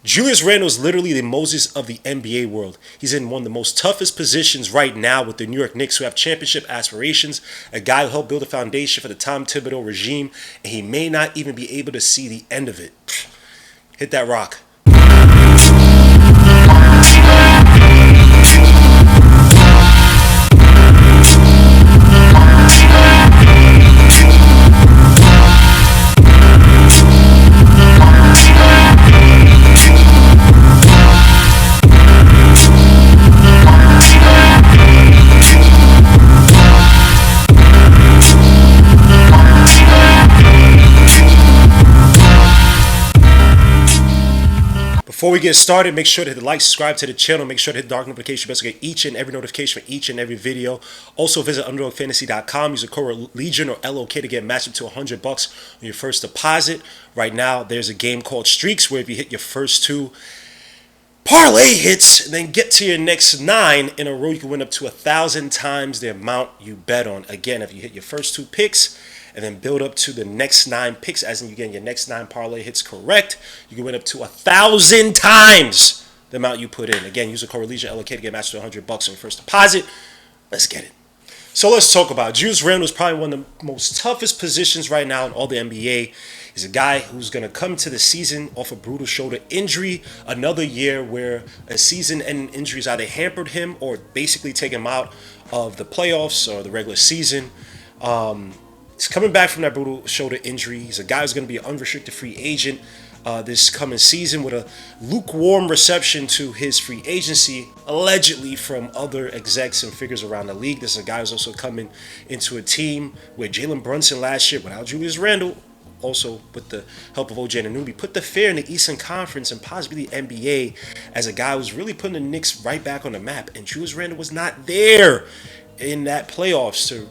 Julius Randle is literally the Moses of the NBA world. He's in one of the most toughest positions right now with the New York Knicks, who have championship aspirations, a guy who helped build a foundation for the Tom Thibodeau regime, and he may not even be able to see the end of it. Hit that rock. Before we get started, make sure to hit the like, subscribe to the channel, make sure to hit the dark notification bell to get each and every notification for each and every video. Also visit underdogfantasy.com, use the code Legion or LOK to get matched up to $100 on your first deposit. Right now, there's a game called Streaks where if you hit your first two parlay hits and then get to your next 9 in a row, you can win up to 1,000 times the amount you bet on. Again, if you hit your first 2 picks and then build up to the next 9 picks, as in you get your next 9 parlay hits correct, you can win up to 1,000 times the amount you put in. Again, use the code Legion LOK to get matched to $100 on your first deposit. Let's get it. So let's talk about it. Julius Randle is probably one of the most toughest positions right now in all the NBA. He's a guy who's going to come to the season off a brutal shoulder injury. Another year where a season-ending injury has either hampered him or basically taken him out of the playoffs or the regular season. He's coming back from that brutal shoulder injury. He's a guy who's going to be an unrestricted free agent this coming season with a lukewarm reception to his free agency, allegedly from other execs and figures around the league. This is a guy who's also coming into a team where Jalen Brunson last year, without Julius Randle, also with the help of OG Anunoby, put the fear in the Eastern Conference and possibly the NBA as a guy who was really putting the Knicks right back on the map. And Julius Randle was not there in that playoffs to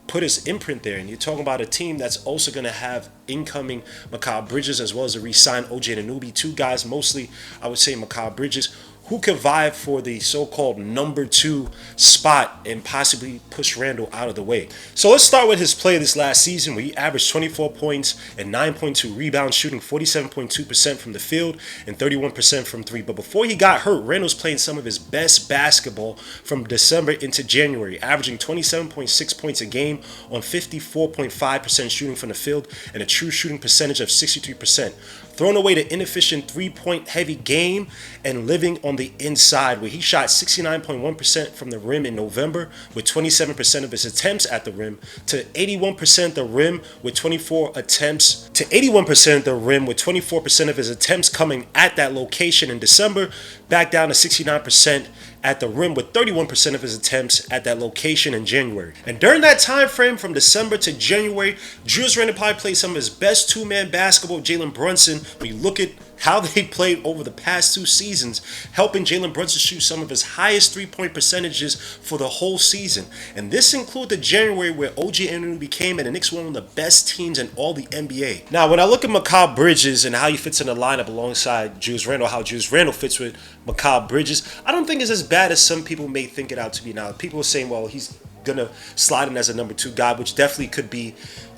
put his imprint there. And you're talking about a team that's also going to have incoming Mikal Bridges as well as a re-signed OG Anunoby. 2 guys, mostly I would say Mikal Bridges, who could vie for the so-called number 2 spot and possibly push Randle out of the way. So let's start with his play this last season, where he averaged 24 points and 9.2 rebounds, shooting 47.2% from the field and 31% from 3. But before he got hurt, Randle was playing some of his best basketball from December into January, averaging 27.6 points a game on 54.5% shooting from the field and a true shooting percentage of 63%. Throwing away the inefficient 3-point heavy game and living on the inside, where he shot 69.1% from the rim in November with 27% of his attempts at the rim, to 81% the rim with 24 attempts, to 81% the rim with 24% of his attempts coming at that location in December, back down to 69% at the rim with 31% of his attempts at that location in January. And during that time frame from December to January, Julius Randle probably played some of his best 2-man basketball with Jalen Brunson. When you look at how they played over the past 2 seasons, helping Jalen Brunson shoot some of his highest 3-point percentages for the whole season. And this included January, where OG Anunoby became and the Knicks were one of the best teams in all the NBA. Now, when I look at Mikal Bridges and how he fits in the lineup alongside Julius Randle, how Julius Randle fits with Mikal Bridges, I don't think it's as bad as some people may think it out to be. Now, people are saying, well, he's going to slide in as a number 2 guy, which definitely could be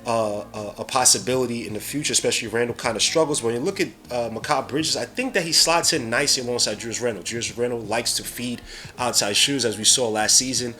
a possibility in the future, especially if Randle kind of struggles. When you look at Mikal Bridges, I think that he slides in nicely alongside Julius Randle. Julius Randle likes to feed outside shoes, as we saw last season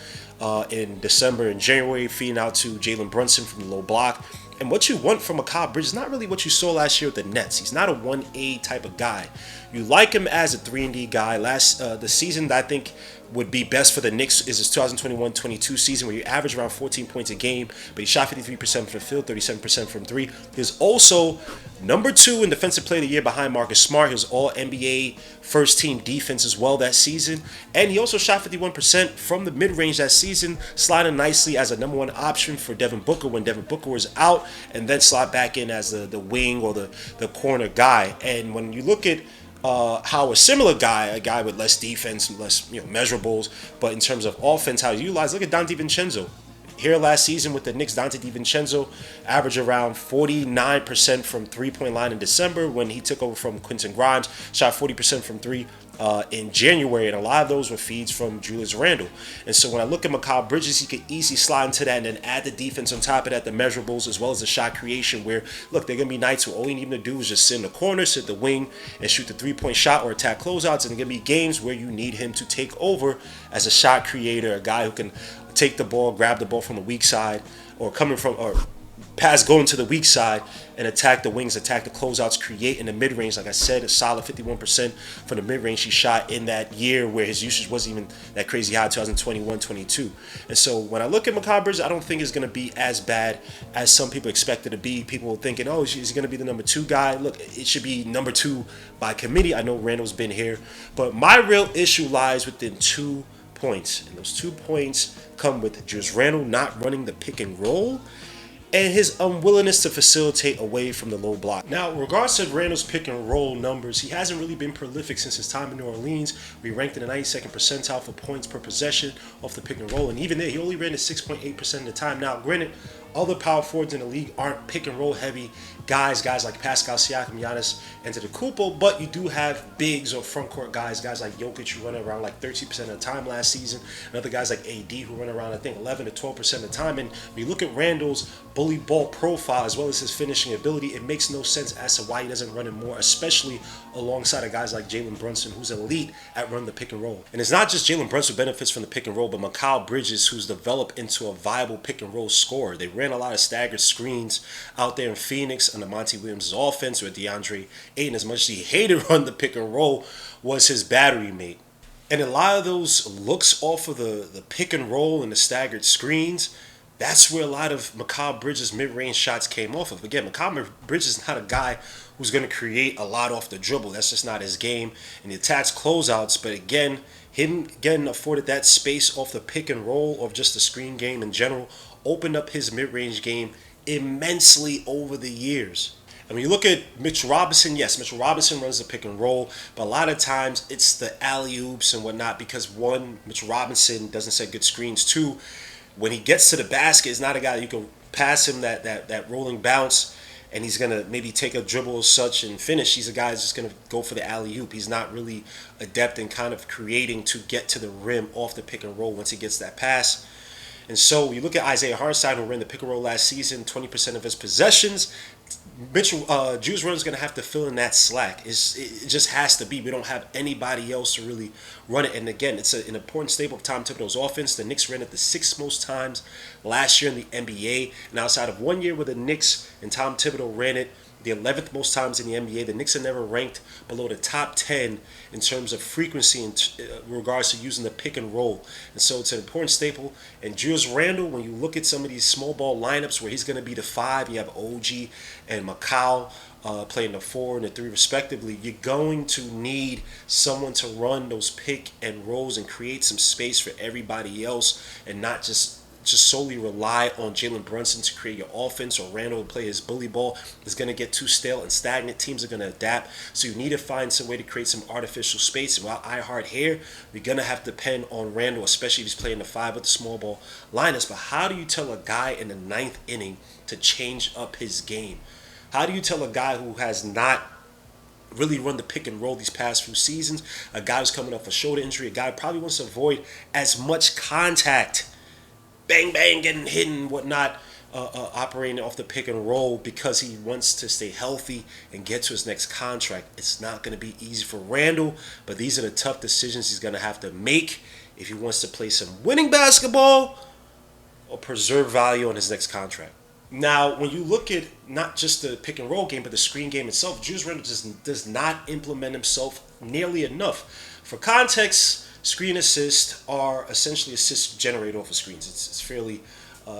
in December and January, feeding out to Jalen Brunson from the low block. And what you want from Mikal Bridges is not really what you saw last year with the Nets. He's not a 1A type of guy. You like him as a 3-and-D guy. The season that I think would be best for the Knicks is his 2021-22 season, where he averaged around 14 points a game, but he shot 53% from the field, 37% from 3. He's also number 2 in Defensive Player of the Year behind Marcus Smart. He was All-NBA first-team defense as well that season. And he also shot 51% from the mid-range that season, sliding nicely as a number 1 option for Devin Booker when Devin Booker was out, and then slot back in as the wing or the corner guy. And when you look at how a similar guy, a guy with less defense, less measurables, but in terms of offense, how he utilized, look at Dante Vincenzo. Here last season with the Knicks, Dante DiVincenzo averaged around 49% from three-point line in December when he took over from Quentin Grimes, shot 40% from three in January, and a lot of those were feeds from Julius Randle. And so when I look at Mikal Bridges, he could easily slide into that and then add the defense on top of that, the measurables, as well as the shot creation where, look, there are going to be nights where all you need him to do is just sit in the corner, sit the wing, and shoot the three-point shot or attack closeouts, and there are going to be games where you need him to take over as a shot creator, a guy who can take the ball, grab the ball from the weak side, or coming from, or pass going to the weak side and attack the wings, attack the closeouts, create in the mid-range. Like I said, a solid 51% from the mid-range he shot in that year where his usage wasn't even that crazy high, 2021-22. And so when I look at Mikal Bridges, I don't think it's going to be as bad as some people expect it to be. People were thinking, oh, is he going to be the number 2 guy? Look, it should be number 2 by committee. I know Randall's been here. But my real issue lies within 2 points. And those 2 points come with Julius Randle not running the pick and roll and his unwillingness to facilitate away from the low block. Now, in regards to Randle's pick and roll numbers, he hasn't really been prolific since his time in New Orleans. We ranked in the 92nd percentile for points per possession off the pick and roll, and even there, he only ran it 6.8% of the time. Now, granted, other power forwards in the league aren't pick and roll heavy guys like Pascal Siakam, Giannis Antetokounmpo, but you do have bigs or front court guys like Jokic who run around like 13% of the time last season, and other guys like AD who run around I think 11 to 12% of the time. And when you look at Randle's bully ball profile as well as his finishing ability, it makes no sense as to why he doesn't run it more, especially alongside of guys like Jalen Brunson, who's elite at running the pick and roll. And it's not just Jalen Brunson who benefits from the pick and roll, but Mikal Bridges, who's developed into a viable pick and roll scorer. They ran a lot of staggered screens out there in Phoenix under Monty Williams' offense, where DeAndre Ayton, as much as he hated run the pick and roll, was his battery mate. And a lot of those looks off of the pick and roll and the staggered screens, that's where a lot of Mikal Bridges' mid-range shots came off of. Again, Mikal Bridges is not a guy who's going to create a lot off the dribble. That's just not his game. And he attacks closeouts, but again, him getting afforded that space off the pick and roll or just the screen game in general opened up his mid-range game immensely over the years. And when you look at Mitch Robinson, yes, Mitch Robinson runs the pick and roll, but a lot of times it's the alley-oops and whatnot because, one, Mitch Robinson doesn't set good screens. Two, when he gets to the basket, it's not a guy that you can pass him that rolling bounce and he's going to maybe take a dribble as such and finish. He's a guy that's just going to go for the alley-oop. He's not really adept in kind of creating to get to the rim off the pick and roll once he gets that pass. And so you look at Isaiah Hartenstein, who ran the pick and roll last season, 20% of his possessions. Julius Randle is going to have to fill in that slack. It just has to be. We don't have anybody else to really run it. And again, it's an important staple of Tom Thibodeau's offense. The Knicks ran it the 6th most times last year in the NBA. And outside of 1 year where the Knicks and Tom Thibodeau ran it the 11th most times in the NBA, the Knicks are never ranked below the top 10 in terms of frequency in regards to using the pick and roll. And so it's an important staple. And Julius Randle, when you look at some of these small ball lineups where he's going to be the 5, you have OG and Mikal playing the 4 and the 3 respectively, you're going to need someone to run those pick and rolls and create some space for everybody else and not just solely rely on Jalen Brunson to create your offense or Randle to play his bully ball. Is going to get too stale and stagnant. Teams are going to adapt. So you need to find some way to create some artificial space. And while I heart here, you're going to have to depend on Randle, especially if he's playing the 5 with the small ball lineups. But how do you tell a guy in the 9th inning to change up his game? How do you tell a guy who has not really run the pick and roll these past few seasons, a guy who's coming off a shoulder injury, a guy who probably wants to avoid as much contact, bang, bang, getting hit and whatnot, operating off the pick and roll because he wants to stay healthy and get to his next contract? It's not going to be easy for Randle, but these are the tough decisions he's going to have to make if he wants to play some winning basketball or preserve value on his next contract. Now, when you look at not just the pick and roll game, but the screen game itself, Julius Randle just does not implement himself nearly enough. For context, screen assists are essentially assists generated off of screens. It's fairly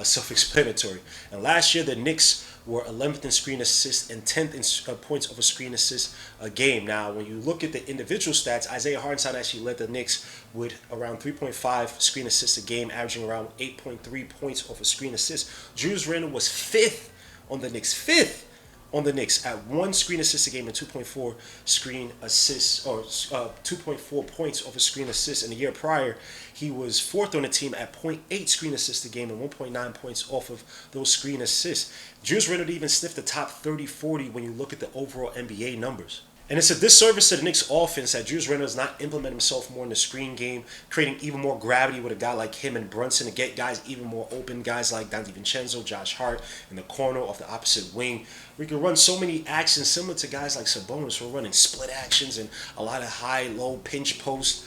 self-explanatory. And last year, the Knicks were 11th in screen assists and 10th in points over screen assists a game. Now, when you look at the individual stats, Isaiah Hartenstein actually led the Knicks with around 3.5 screen assists a game, averaging around 8.3 points off a screen assist. Julius Randle was 5th on the Knicks, 5th on the Knicks at 1 screen assist a game and 2.4 screen assists, or 2.4 points off a screen assist. In the year prior, he was fourth on the team at 0.8 screen assists a game and 1.9 points off of those screen assists. Julius Randle even sniffed the top 30-40 when you look at the overall NBA numbers. And it's a disservice to the Knicks offense that Julius Randle does not implement himself more in the screen game, creating even more gravity with a guy like him and Brunson to get guys even more open, guys like Dante DiVincenzo, Josh Hart in the corner off the opposite wing. We can run so many actions similar to guys like Sabonis. We're running split actions and a lot of high-low pinch post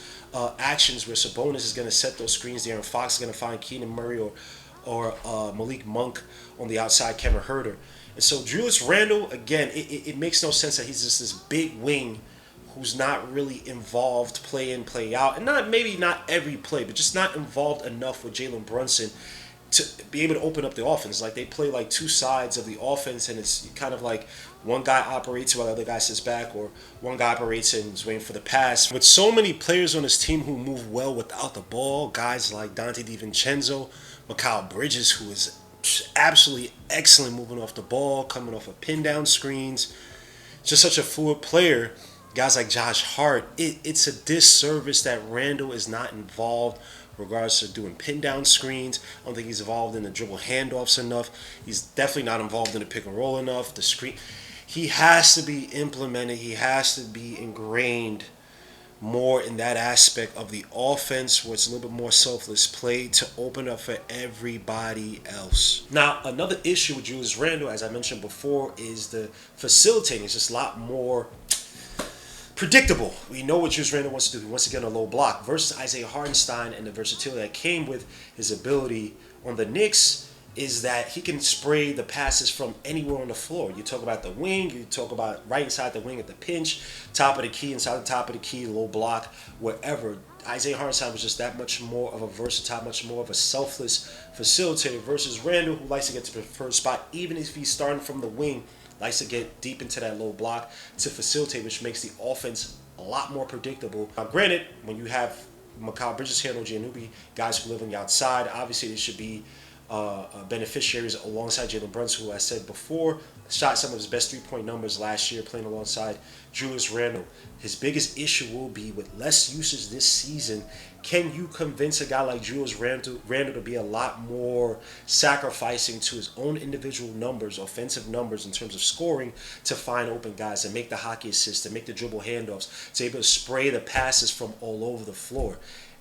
actions where Sabonis is going to set those screens there and Fox is going to find Keenan Murray or Malik Monk on the outside, Kevin Huerter. And so Julius Randle, again, it makes no sense that he's just this big wing who's not really involved play in, play out. And maybe not every play, but just not involved enough with Jalen Brunson to be able to open up the offense. Like, they play like two sides of the offense, and it's kind of like one guy operates while the other guy sits back, or one guy operates and is waiting for the pass. With so many players on this team who move well without the ball, guys like Dante DiVincenzo, Mikal Bridges, who is absolutely excellent moving off the ball, coming off of pin down screens, just such a fluid player. Guys like Josh Hart, it's a disservice that Randle is not involved regards to doing pin down screens. I don't think he's involved in the dribble handoffs enough. He's definitely not involved in the pick and roll enough. The screen, he has to be implemented. He has to be ingrained more in that aspect of the offense where it's a little bit more selfless play to open up for everybody else. Now, another issue with Julius Randle, as I mentioned before, is the facilitating. It's just a lot more predictable. We know what Julius Randle wants to do. He wants to get on a low block versus Isaiah Hartenstein, and the versatility that came with his ability on the Knicks is that he can spray the passes from anywhere on the floor. You talk about the wing, you talk about right inside the wing at the pinch, top of the key, inside the top of the key, low block, wherever. Isaiah Hartenstein was just that much more of a versatile, much more of a selfless facilitator versus Randle, who likes to get to the preferred spot, even if he's starting from the wing, likes to get deep into that low block to facilitate, which makes the offense a lot more predictable. Now, granted, when you have Mikal Bridges here, Giannucci, guys who live on the outside, obviously they should be beneficiaries alongside Jalen Brunson, who I said before shot some of his best three-point numbers last year playing alongside Julius Randle. His biggest issue will be with less usage this season. Can you convince a guy like Julius Randle to be a lot more sacrificing to his own individual numbers, offensive numbers in terms of scoring, to find open guys, to make the hockey assists, to make the dribble handoffs, to be able to spray the passes from all over the floor?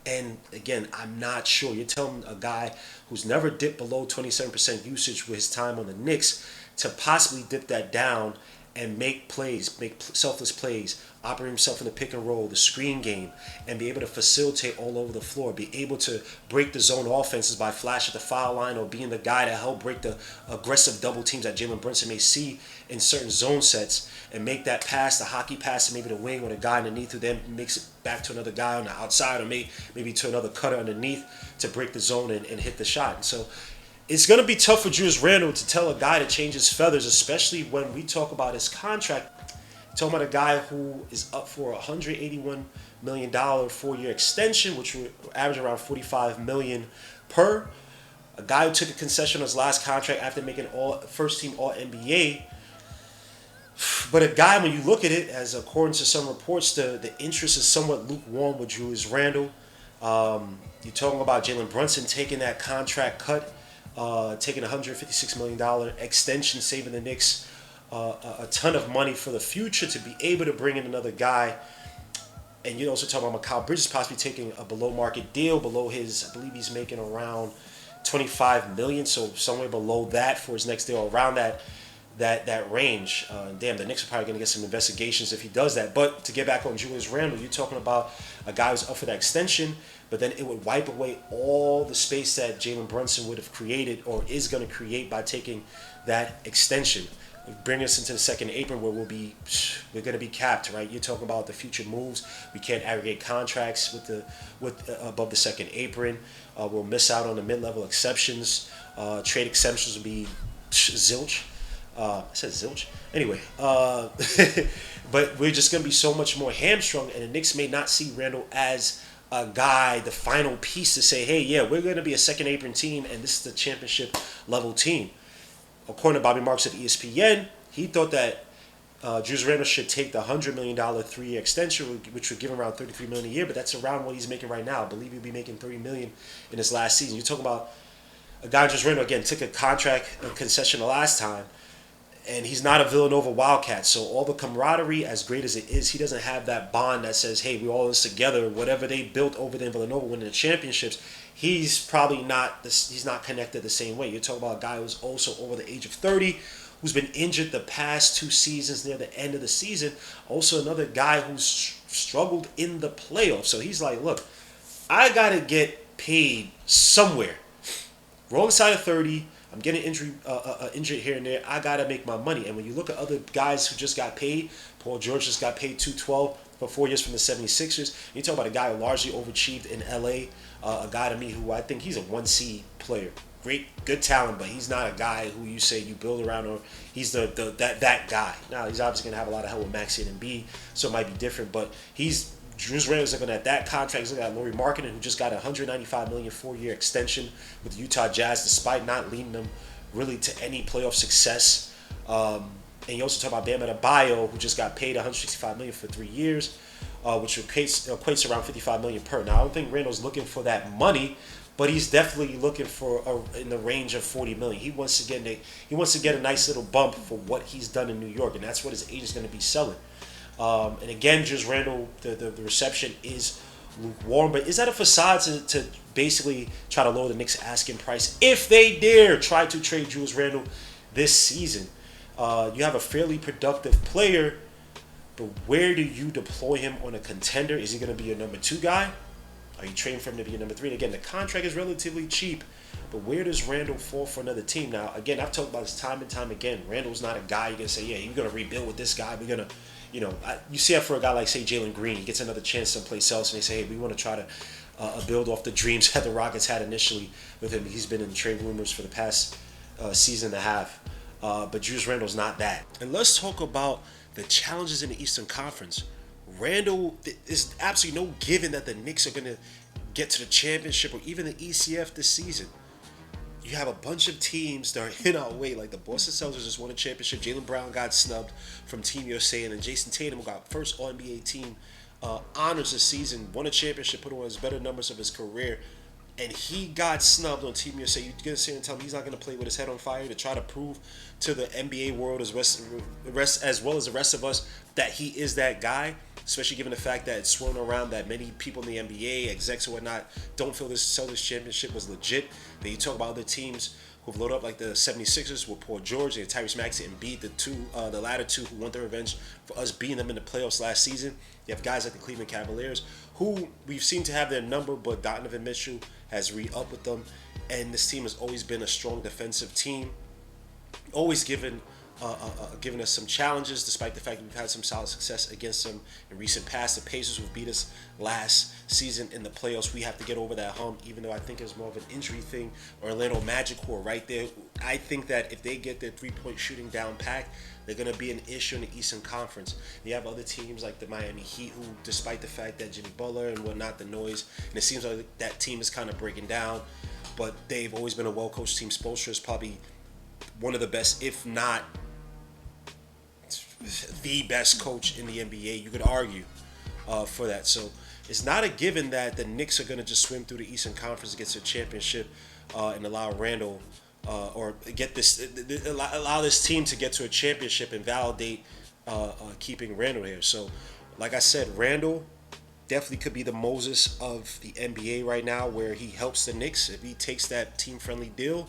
And again, I'm not sure. You're telling a guy who's never dipped below 27% usage with his time on the Knicks to possibly dip that down and make plays, make selfless plays, operate himself in the pick and roll, the screen game, and be able to facilitate all over the floor, be able to break the zone offenses by flash at the foul line or being the guy to help break the aggressive double teams that Jalen Brunson may see in certain zone sets, and make that pass, the hockey pass to maybe the wing with a guy underneath who then makes it back to another guy on the outside, or maybe to another cutter underneath to break the zone and hit the shot. And so it's going to be tough for Julius Randle to tell a guy to change his feathers, especially when we talk about his contract. Talking about a guy who is up for a $181 million 4-year extension, which will average around $45 million per. A guy who took a concession on his last contract after making first-team All-NBA. But a guy, when you look at it, as according to some reports, the interest is somewhat lukewarm with Julius Randle. You're talking about Jalen Brunson taking that contract cut, taking a $156 million extension, saving the Knicks a ton of money for the future to be able to bring in another guy. And you're also talking about Mikal Bridges possibly taking a below-market deal, below his, I believe he's making around $25 million, so somewhere below that for his next deal, around that range. Damn, the Knicks are probably going to get some investigations if he does that. But to get back on Julius Randle, you're talking about a guy who's up for that extension, but then it would wipe away all the space that Jalen Brunson would have created or is going to create by taking that extension. Bring us into the second apron where we're going to be capped, right? You're talking about the future moves. We can't aggregate contracts with above the second apron. We'll miss out on the mid-level exceptions. Trade exceptions will be zilch. I said zilch. Anyway, but we're just going to be so much more hamstrung, and the Knicks may not see Randle as a guy, the final piece to say, hey, yeah, we're going to be a second apron team, and this is the championship level team. According to Bobby Marks of ESPN, He thought that Julius Randle should take the $100 million 3-year extension, which would give him around $33 million a year, but that's around what he's making right now. I believe he'll be making $30 million in his last season. You're talking about a guy, Julius Randle, again, took a contract concession the last time, and he's not a Villanova Wildcat. So all the camaraderie, as great as it is, he doesn't have that bond that says, hey, we're all in this together. Whatever they built over there in Villanova winning the championships, he's probably not he's not connected the same way. You're talking about a guy who's also over the age of 30, who's been injured the past 2 seasons near the end of the season. Also another guy who's struggled in the playoffs. So he's like, look, I got to get paid somewhere. Wrong side of 30. I'm getting injured here and there. I got to make my money. And when you look at other guys who just got paid, Paul George just got paid $212 for 4 years from the 76ers. You talk about a guy who largely overachieved in LA, a guy to me who I think he's a 1C player. Great, good talent, but he's not a guy who you say you build around, or he's that guy. Now, he's obviously going to have a lot of help with Maxey and Embiid, so it might be different, but Julius Randle's looking at that contract. He's looking at Lauri Markkanen, who just got a $195 million 4-year extension with the Utah Jazz, despite not leading them really to any playoff success. And you also talk about Bam Adebayo, who just got paid $165 million for 3 years, which equates around $55 million per. Now, I don't think Randle's looking for that money, but he's definitely looking for in the range of $40 million. He wants to get a nice little bump for what he's done in New York, and that's what his agent's going to be selling. And again, Julius Randle, the reception is lukewarm, but is that a facade to basically try to lower the Knicks' asking price if they dare try to trade Julius Randle this season? You have a fairly productive player, but where do you deploy him on a contender? Is he going to be a number 2 guy? Are you trading for him to be a number 3? And again, the contract is relatively cheap, but where does Randle fall for another team? Now, again, I've talked about this time and time again. Randle's not a guy you're going to say, yeah, you're going to rebuild with this guy. We're going to, you see it for a guy like, say, Jalen Green. He gets another chance someplace else, and they say, hey, we want to try to build off the dreams that the Rockets had initially with him. He's been in trade rumors for the past season and a half. But Julius Randle's not that. And let's talk about the challenges in the Eastern Conference. Randle is absolutely no given that the Knicks are going to get to the championship or even the ECF this season. You have a bunch of teams that are in our way, like the Boston Celtics just won a championship. Jaylen Brown got snubbed from Team USA, and then Jason Tatum got first All-NBA team honors this season, won a championship, put on his better numbers of his career, and he got snubbed on Team USA. You're going to sit and tell me he's not going to play with his head on fire to try to prove to the NBA world as well as the rest of us that he is that guy, especially given the fact that it's swirling around that many people in the NBA, execs and whatnot, don't feel this Celtics championship was legit. Then you talk about other teams who've loaded up like the 76ers with Paul George and Tyrese Maxey and Embiid, the latter two who want their revenge for us beating them in the playoffs last season. You have guys like the Cleveland Cavaliers who we've seen to have their number, but Donovan Mitchell has re-upped with them, and this team has always been a strong defensive team, always given us some challenges, despite the fact that we've had some solid success against them in recent past. The Pacers, who beat us last season in the playoffs, we have to get over that hump, even though I think it's more of an injury thing. Orlando Magic, who are right there. I think that if they get their three-point shooting down packed, they're going to be an issue in the Eastern Conference. You have other teams like the Miami Heat, who, despite the fact that Jimmy Butler and whatnot, the noise, and it seems like that team is kind of breaking down, but they've always been a well-coached team. Spoelstra is probably one of the best, if not the best coach in the NBA. You could argue for that. So it's not a given that the Knicks are going to just swim through the Eastern Conference and get to a championship and allow Randle or allow this team to get to a championship and validate keeping Randle here. So, like I said, Randle definitely could be the Moses of the NBA right now, where he helps the Knicks. If he takes that team-friendly deal,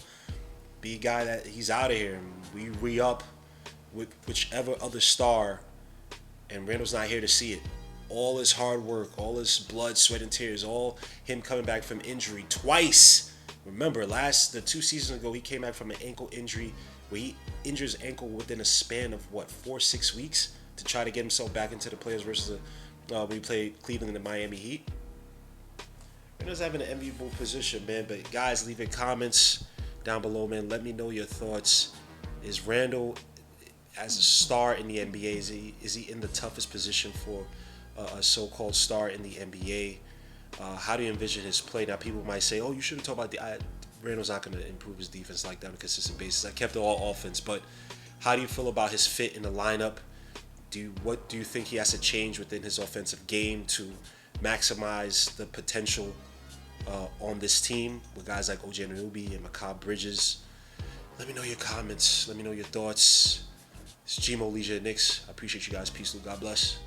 be a guy that he's out of here, and we re-up with whichever other star, and Randle's not here to see it. All his hard work, all his blood, sweat, and tears, all him coming back from injury twice. Remember, the 2 seasons ago, he came back from an ankle injury where he injured his ankle within a span of, 4-6 weeks to try to get himself back into the players versus when he played Cleveland and the Miami Heat. Randle's having an enviable position, man. But guys, leave your comments down below, man. Let me know your thoughts. Is Randle, as a star in the NBA, is he in the toughest position for a so-called star in the NBA? How do you envision his play? Now, people might say, oh, you shouldn't talk about Randle's not going to improve his defense like that on a consistent basis. I kept it all offense, but How do you feel about his fit in the lineup? What do you think he has to change within his offensive game to maximize the potential on this team with guys like OJ Anunoby and Mikal Bridges? Let me know your comments. Let me know your thoughts. It's Gmo Leisure at KNICKS. I appreciate you guys. Peace, Lou. God bless.